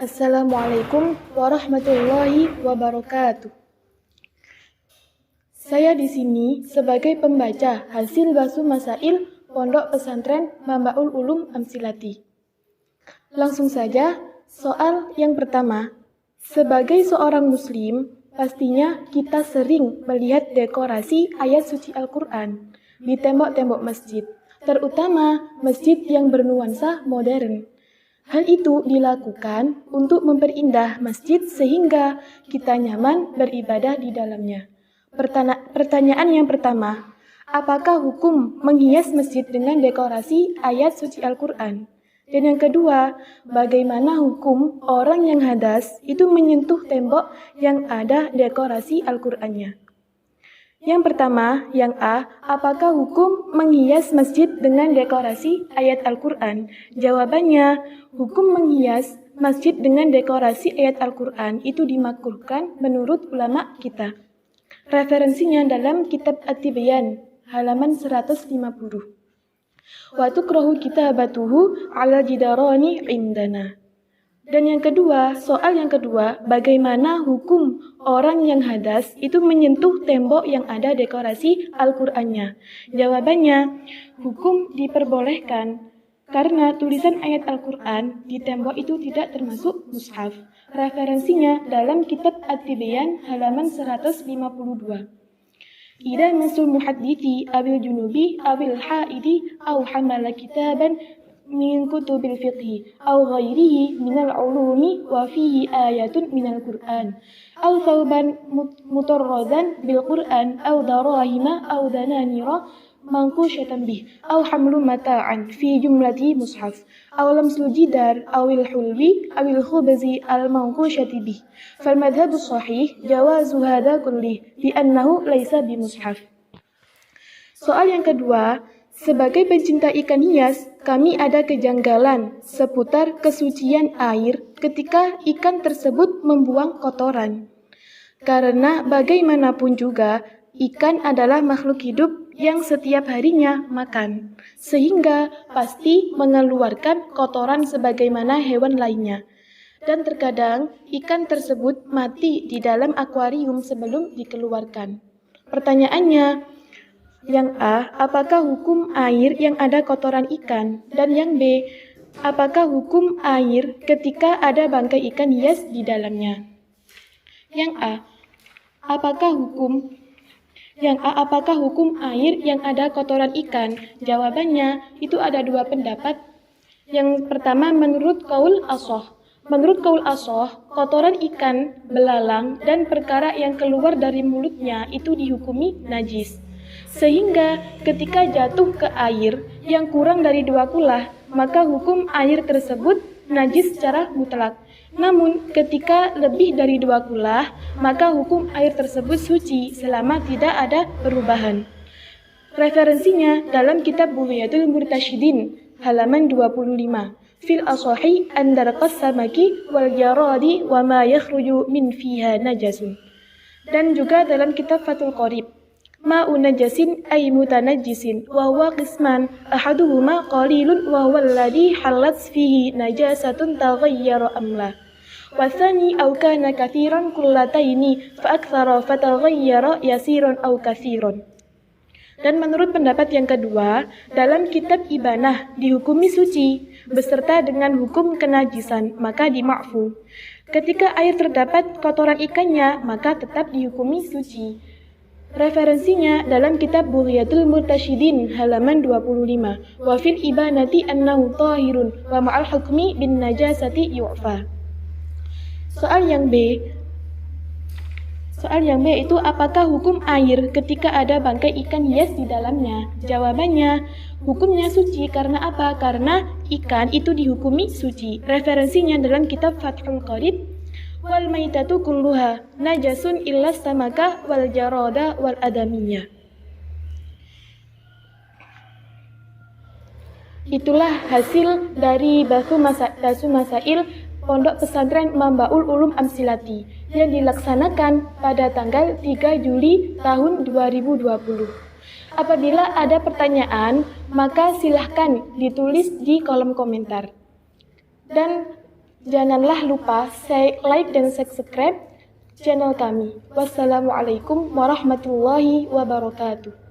Assalamualaikum warahmatullahi wabarakatuh. Saya di sini sebagai pembaca hasil Basu Masail Pondok Pesantren Mambaul Ulum Amsilati. Langsung saja, soal yang pertama. Sebagai seorang muslim, pastinya kita sering melihat dekorasi ayat suci Al-Quran di tembok-tembok masjid, terutama masjid yang bernuansa modern. Hal itu dilakukan untuk memperindah masjid sehingga kita nyaman beribadah di dalamnya. Pertanyaan yang pertama, apakah hukum menghias masjid dengan dekorasi ayat suci Al-Quran? Dan yang kedua, bagaimana hukum orang yang hadas itu menyentuh tembok yang ada dekorasi Al-Qurannya? Yang pertama, yang A, apakah hukum menghias masjid dengan dekorasi ayat Al-Quran? Jawabannya, hukum menghias masjid dengan dekorasi ayat Al-Quran itu dimakruhkan menurut ulama kita. Referensinya dalam kitab At-Tibyan, halaman 150. Wa tukrahu kitabatuhu ala jidarani indana. Dan yang kedua, soal yang kedua, bagaimana hukum orang yang hadas itu menyentuh tembok yang ada dekorasi Al-Qur'annya? Jawabannya, hukum diperbolehkan karena tulisan ayat Al-Qur'an di tembok itu tidak termasuk mushaf. Referensinya dalam kitab At-Tibyan halaman 152. Ida masul muhadditsi awil junubi awil haidi aw hamala kitaban min kutubil fiqhi aw ghairihi minal ulumi wa fihi ayatun minal Qur'an aw thawban mutarradan bil Qur'an aw darahima aw dananira manqushatan bih aw hamlu mata'an fi jumlati mushaf aw lamsul jidar awil hulwi awil khubzi al manqushati bih fal madhhabu sahih jawazu hadha kulli bi annahu laysa bi mushaf. Soal yang kedua, sebagai pencinta ikan hias, kami ada kejanggalan seputar kesucian air ketika ikan tersebut membuang kotoran. Karena bagaimanapun juga, ikan adalah makhluk hidup yang setiap harinya makan, sehingga pasti mengeluarkan kotoran sebagaimana hewan lainnya. Dan terkadang ikan tersebut mati di dalam akuarium sebelum dikeluarkan. Pertanyaannya, yang A, apakah hukum air yang ada kotoran ikan? Dan yang B, apakah hukum air ketika ada bangkai ikan hias di dalamnya? Yang A, apakah hukum air yang ada kotoran ikan? Jawabannya, itu ada dua pendapat. Yang pertama, menurut qaul ashah. Menurut qaul ashah, kotoran ikan, belalang, dan perkara yang keluar dari mulutnya itu dihukumi najis. Sehingga ketika jatuh ke air yang kurang dari 2 kulah, maka hukum air tersebut najis secara mutlak. Namun ketika lebih dari 2 kulah, maka hukum air tersebut suci selama tidak ada perubahan. Referensinya dalam kitab Bughiyatul Murtasyidin, halaman 25. Fil asahi andarqas samaki wal jaradi wa ma yakhruju min fiha najasun. Dan juga dalam kitab Fathul Qorib, ma'u najasin ay mutanajjisin wa huwa qisman ahaduhuma qalilun wa huwa alladhi halat fihi najasatun taghayyara amla wa thani aw kana kathiran kullataini fa aktsara fa taghayyara yasiran aw kathiran. Dan menurut pendapat yang kedua, dalam kitab Ibanah dihukumi suci beserta dengan hukum kenajisan, maka dima'fu. Ketika air terdapat kotoran ikannya, maka tetap dihukumi suci. Referensinya dalam kitab Bughiyatul Murtasyidin halaman 25. Wa fil ibanati annahu tahirun wa ma'al hukmi bin najasati yu'fa. Soal yang B itu apakah hukum air ketika ada bangkai ikan hias di dalamnya? Jawabannya, hukumnya suci karena apa? Karena ikan itu dihukumi suci. Referensinya dalam kitab Fathul Qarib. Wal maitatu kulluha najasun illa samaka wal jarada wal adamiyya. Itulah hasil dari Basu Masail Pondok Pesantren Mambaul Ulum Amsilati yang dilaksanakan pada tanggal 3 Juli tahun 2020. Apabila ada pertanyaan, maka silahkan ditulis di kolom komentar. Dan janganlah lupa like dan subscribe channel kami. Wassalamualaikum warahmatullahi wabarakatuh.